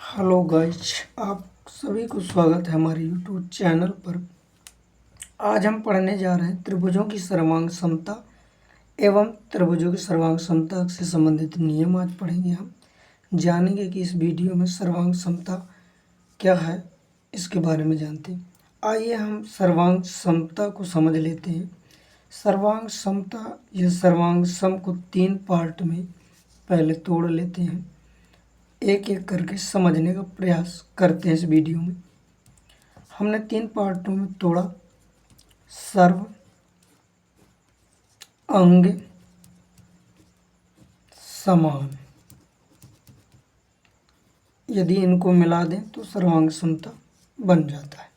Hello guys, आप सभी को स्वागत है हमारे यूट्यूब चैनल पर। आज हम पढ़ने जा रहे हैं त्रिभुजों की सर्वांग समता एवं त्रिभुजों की सर्वांग समता से संबंधित नियम। आज पढ़ेंगे हम जानेंगे कि इस वीडियो में सर्वांग समता क्या है, इसके बारे में जानते हैं। आइए हम सर्वांग समता को समझ लेते हैं। सर्वांग समता या सर्वांग सम को 3 पार्ट में पहले तोड़ लेते हैं। एक एक करके समझने का प्रयास करते हैं। इस वीडियो में हमने 3 पार्टों में तोड़ा। सर्व, अंग, समान। यदि इनको मिला दें तो सर्वांग समता बन जाता है।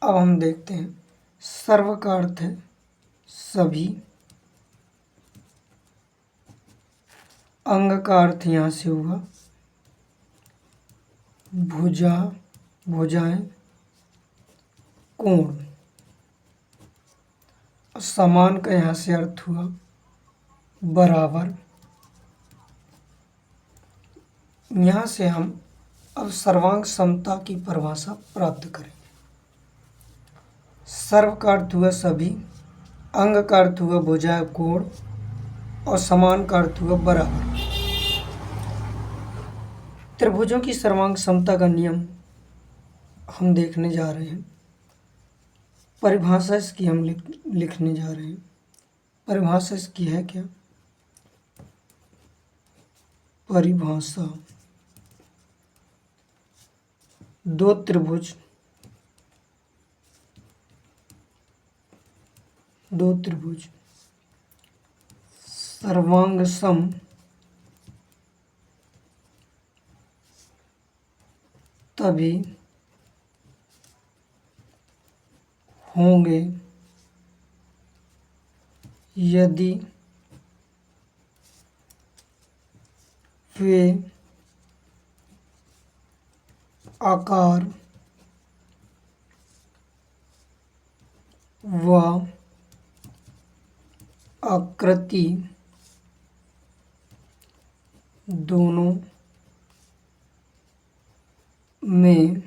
अब हम देखते हैं। सर्व का अर्थ है सभी, अंग का अर्थ यहाँ से हुआ भुजा, भुजाएं, कोण। समान का यहाँ से अर्थ हुआ बराबर। यहाँ से हम अब सर्वांग समता की परिभाषा प्राप्त करेंगे। सर्व का अर्थ हुआ सभी, अंग का अर्थ हुआ भुजा, कोण और समान का अर्थ हुआ बराबर। त्रिभुजों की सर्वांग समता का नियम हम देखने जा रहे हैं। परिभाषा इसकी हम लिखने जा रहे हैं। परिभाषा इसकी है क्या? परिभाषा: दो त्रिभुज सर्वांग सम तभी होंगे यदि वे आकार व आकृति दोनों में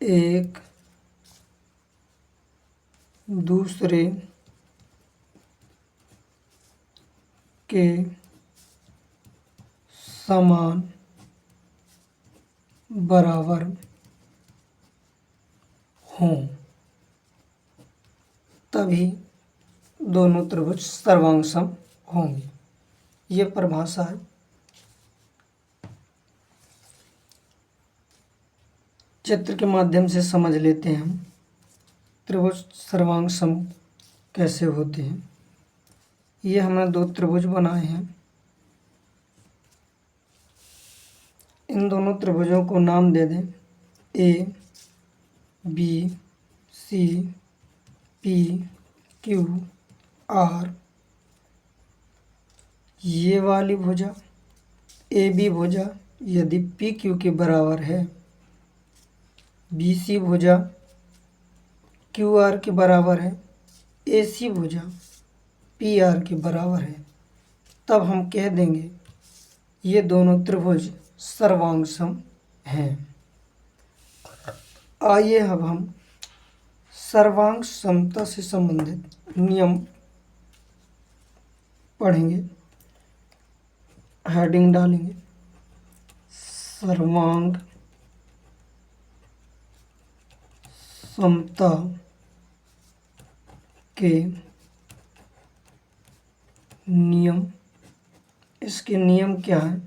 एक दूसरे के समान बराबर हों, तभी दोनों त्रिभुज सर्वांग सम होंगे। ये परिभाषा है। चित्र के माध्यम से समझ लेते हैं हम त्रिभुज सर्वांग सम कैसे होते हैं। ये हमने 2 त्रिभुज बनाए हैं। इन दोनों त्रिभुजों को नाम दे दें A, B, C, P, Q, R. ये वाली भुजा ए बी भुजा यदि पी क्यू के बराबर है, बी सी भुजा क्यू आर के बराबर है, ए सी भुजा पी आर के बराबर है, तब हम कह देंगे ये दोनों त्रिभुज सर्वांग सम हैं। आइए अब हम सर्वांग समता से संबंधित नियम पढ़ेंगे। हेडिंग डालेंगे सर्वांग समता के नियम। इसके नियम क्या है?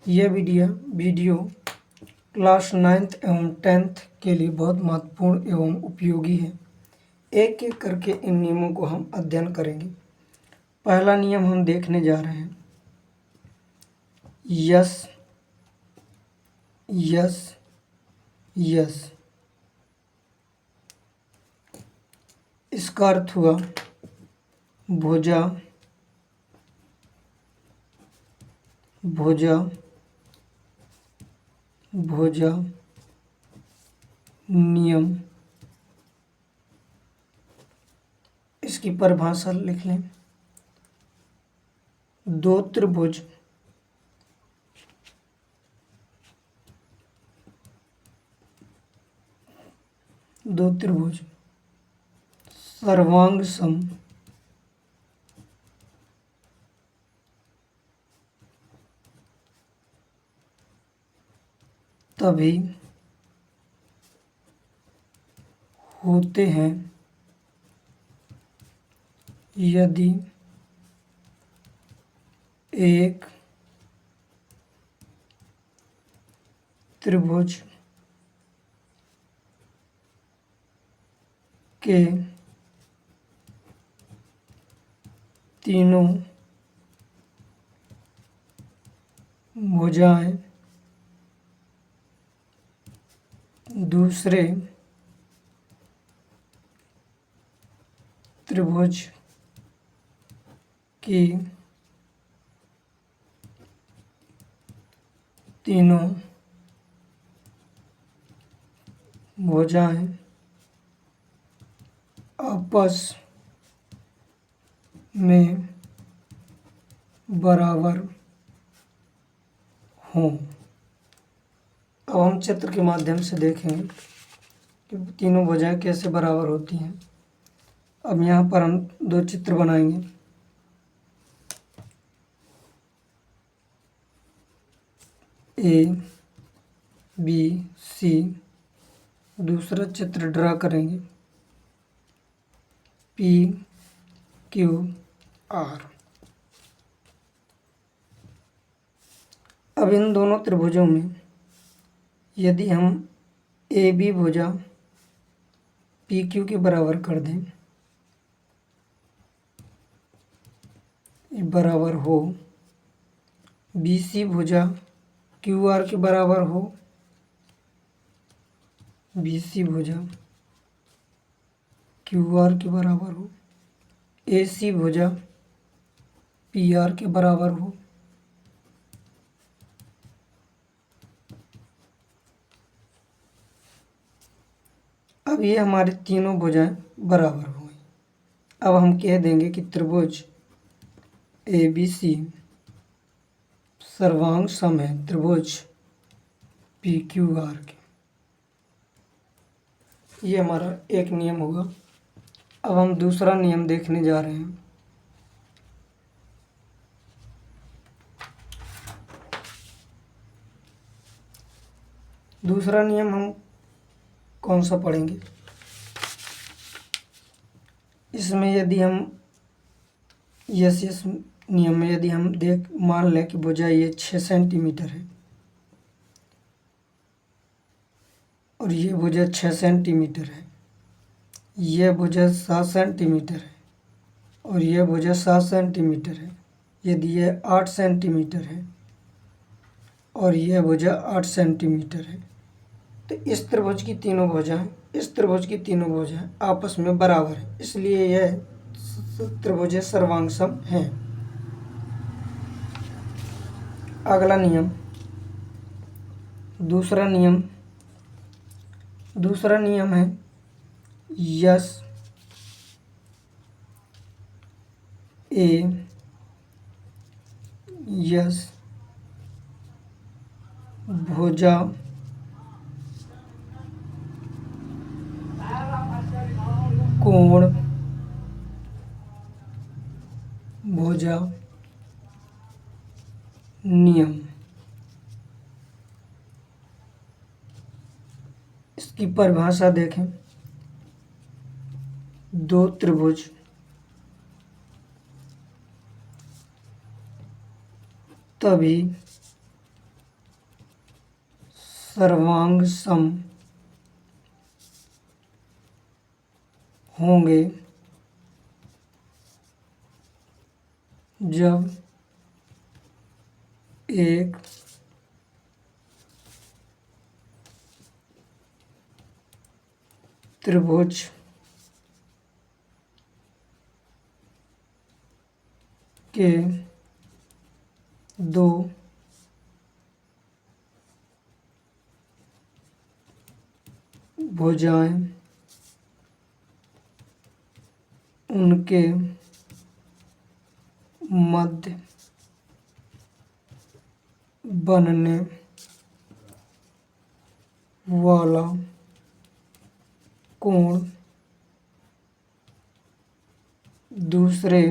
यह वीडियो क्लास 9th एवं 10th के लिए बहुत महत्वपूर्ण एवं उपयोगी है। एक एक करके इन नियमों को हम अध्ययन करेंगे। पहला नियम हम देखने जा रहे हैं। Yes yes yes. इसका अर्थ हुआ भुजा, भुजा, भुजा, नियम। इसकी परिभाषा लिख लें। 2 त्रिभुज दो त्रिभुज सर्वांग सम तभी होते हैं यदि एक त्रिभुज के तीनों भुजाएं दूसरे त्रिभुज की तीनों भुजाएं आपस में बराबर हों। अब हम चित्र के माध्यम से देखेंगे कि तीनों भुजाएं कैसे बराबर होती हैं। अब यहाँ पर हम दो चित्र बनाएंगे। ए बी सी, दूसरा चित्र ड्रा करेंगे पी क्यू आर। अब इन दोनों त्रिभुजों में यदि हम ए बी भुजा पी क्यू के बराबर कर दें, बराबर हो, बी सी भुजा क्यू आर के बराबर हो, बी सी भुजा क्यू आर के बराबर हो, ए सी भुजा पी आर के बराबर हो, अब ये हमारे तीनों भुजाएं बराबर हो गई। अब हम कह देंगे कि त्रिभुज ए बी सी सर्वांग सम है त्रिभुज पी क्यू आर के। ये हमारा एक नियम होगा। अब हम दूसरा नियम देखने जा रहे हैं। दूसरा नियम हम कौन सा पढ़ेंगे? इसमें यदि हम यस नियम में यदि हम मान लें कि भुजा ये 6 सेंटीमीटर है और ये भुजा 6 सेंटीमीटर है, यह भुजा 7 सेंटीमीटर है और यह भुजा 7 सेंटीमीटर है, यदि यह 8 सेंटीमीटर है और यह भुजा 8 सेंटीमीटर है, तो इस त्रिभुज की तीनों भुजाएं इस त्रिभुज की तीनों भुजाएं आपस में बराबर है, इसलिए यह त्रिभुज सर्वांग सम है। अगला नियम, दूसरा नियम है यस ए यस भुजा कोण भुजा नियम। इसकी परिभाषा देखें। दो त्रिभुज तभी सर्वांग सम होंगे जब एक त्रिभुज के दो भुजाएं उनके मध्य बनने वाला कोण दूसरे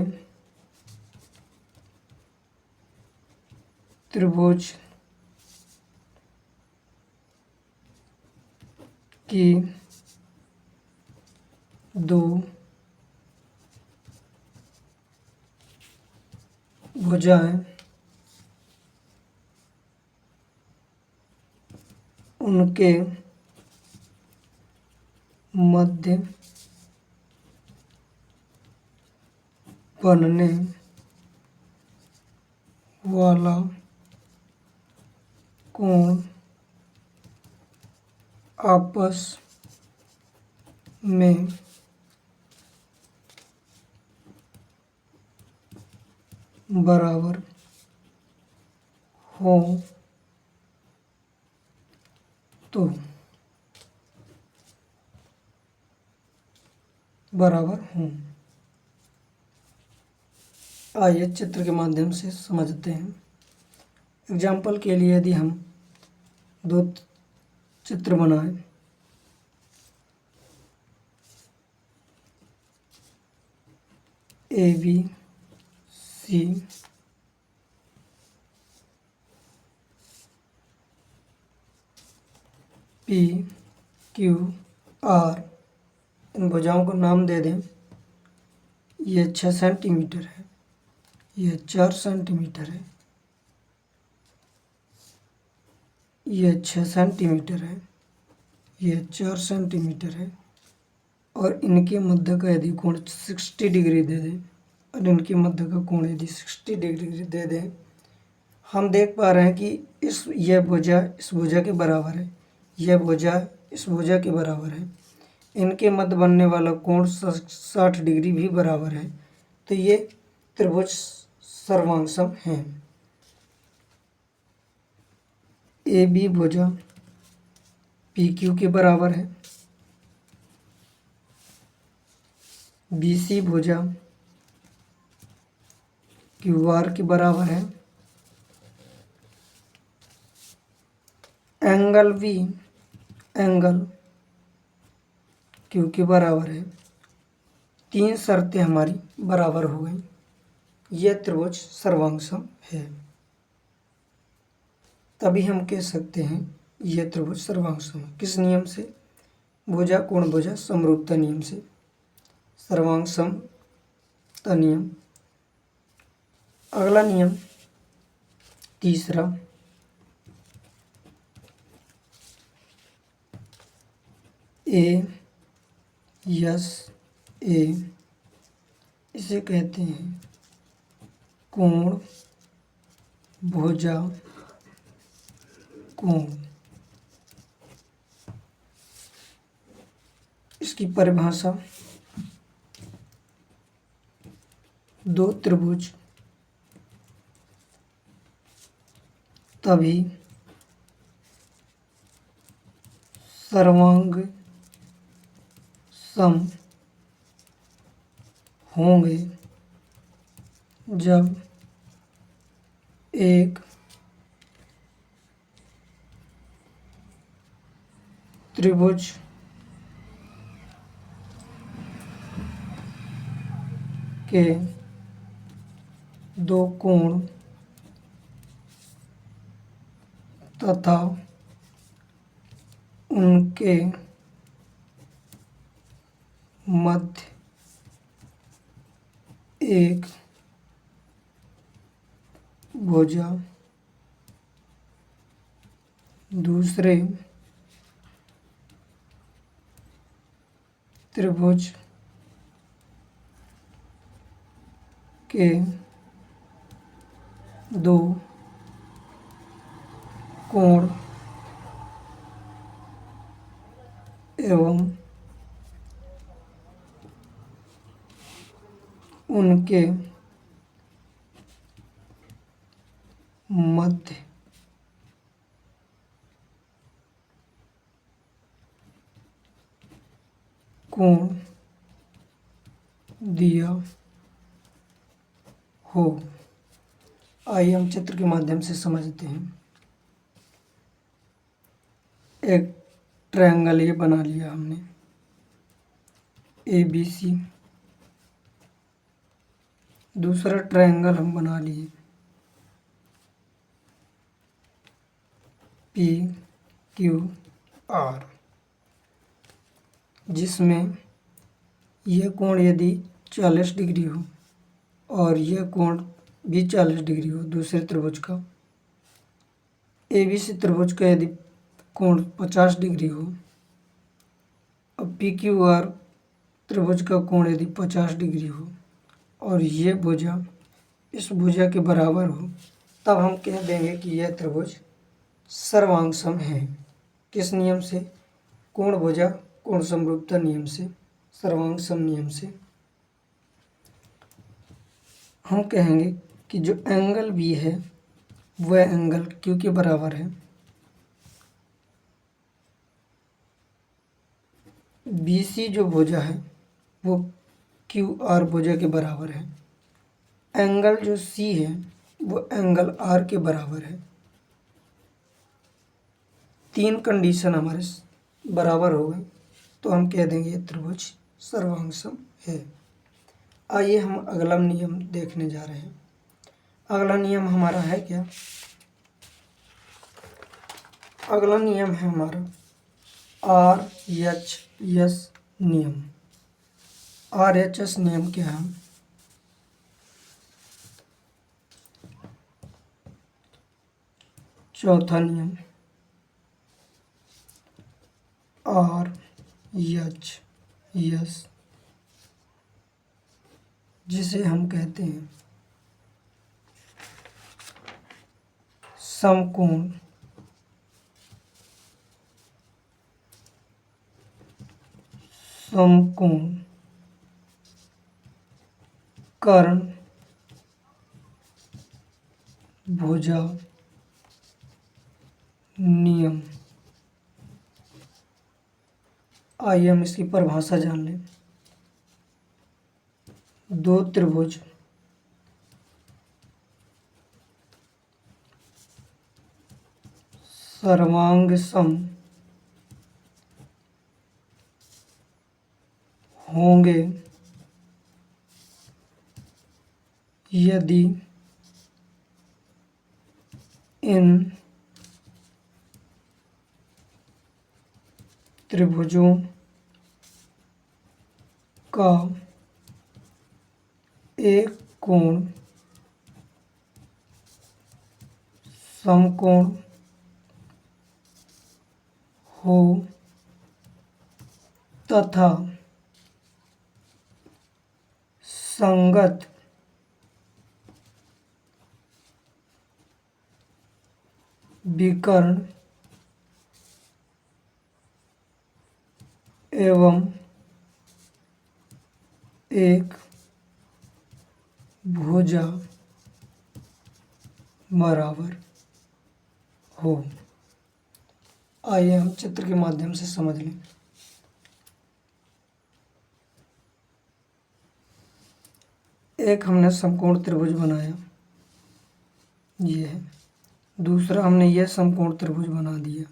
त्रिभुज की दो भुजाएं उनके मध्य बनने वाला कोण आपस में बराबर हो तो बराबर हों। आइए चित्र के माध्यम से समझते हैं। एग्जाम्पल के लिए यदि हम दो चित्र बनाएं, A B C P Q R, इन भुजाओं को नाम दे दें। ये 6 सेंटीमीटर है, ये 4 सेंटीमीटर है, ये 6 सेंटीमीटर है, ये 4 सेंटीमीटर है, और इनके मध्य का यदि कोण 60 डिग्री दे दें, और इनके मध्य का कोण यदि 60 डिग्री दे दें, हम देख पा रहे हैं कि यह भुजा इस भुजा के बराबर है, यह भुजा इस भुजा के बराबर है, इनके मध्य बनने वाला कोण 60 डिग्री भी बराबर है। तो ये त्रिभुज सर्वांगसम है। ए बी भुजा पी क्यू के बराबर है, बी सी भुजा क्यू आर के बराबर है, एंगल बी एंगल क्यू के बराबर है। 3 शर्तें हमारी बराबर हो गई। यह त्रिभुज सर्वांगसम है। तभी हम कह सकते हैं यह त्रिभुज सर्वांगसम है। किस नियम से? भुजा कोण भुजा समरूपता नियम से, सर्वांगसमता नियम। अगला नियम तीसरा, ए यस ए, इसे कहते हैं कोण भुजा कोण। इसकी परिभाषा, दो त्रिभुज तभी सर्वांग सम होंगे जब एक त्रिभुज के दो कोण तथा उनके मध्य एक भुजा दूसरे त्रिभुज के दो कोण एवं उनके मध्य कोण दिया हो। आइए हम चित्र के माध्यम से समझते हैं। एक ट्रायंगल ये बना लिया हमने, ABC। दूसरा ट्रायंगल हम बना लिए PQR, जिसमें यह कोण यदि 40 डिग्री हो और यह कोण भी 40 डिग्री हो दूसरे त्रिभुज का, ABC त्रिभुज का यदि कोण 50 डिग्री हो और PQR त्रिभुज का कोण यदि 50 डिग्री हो और ये भुजा इस भुजा के बराबर हो, तब हम कह देंगे कि यह त्रिभुज सर्वांग सम है। किस नियम से? कोण भुजा कोण समरूपता नियम से, सर्वांग सम नियम से। हम कहेंगे कि जो एंगल B है वह एंगल Q के बराबर है। BC जो भुजा है वो QR भुजा के बराबर है। एंगल जो C है वो एंगल R के बराबर है। तीन कंडीशन हमारे बराबर हो गए तो हम कह देंगे ये त्रिभुज सर्वांग सम है। आइए हम अगला नियम देखने जा रहे हैं। अगला नियम हमारा है क्या? अगला नियम है हमारा RHS नियम। RHS नियम क्या है? चौथा नियम RHS, जिसे हम कहते हैं समकोण कर्ण भुजा नियम। आइए हम इसकी परिभाषा जान लें। दो त्रिभुज सर्वांग सम होंगे यदि इन त्रिभुजों का एक कोण समकोण हो तथा संगत विकर्ण एवं एक भुजा बराबर हो। आइए हम चित्र के माध्यम से समझ लें। एक हमने समकोण त्रिभुज बनाया, ये है। दूसरा हमने यह समकोण त्रिभुज बना दिया।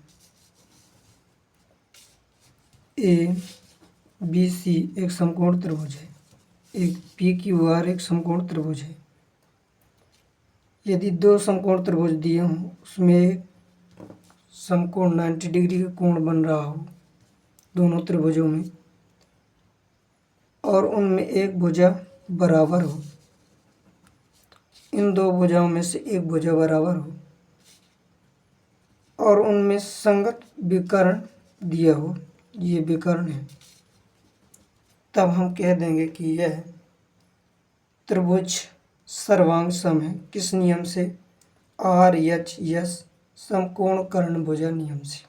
ABC एक समकोण त्रिभुज है, एक PQR एक समकोण त्रिभुज है। यदि दो समकोण त्रिभुज दिए हों, उसमें एक समकोण 90 डिग्री का कोण बन रहा हो दोनों त्रिभुजों में, और उनमें एक भुजा बराबर हो, इन दो भुजाओं में से एक भुजा बराबर हो और उनमें संगत विकर्ण दिया हो, ये विकर्ण है, तब हम कह देंगे कि यह त्रिभुज सर्वांग सम है। किस नियम से? RHS समकोण कर्ण भुजा नियम से।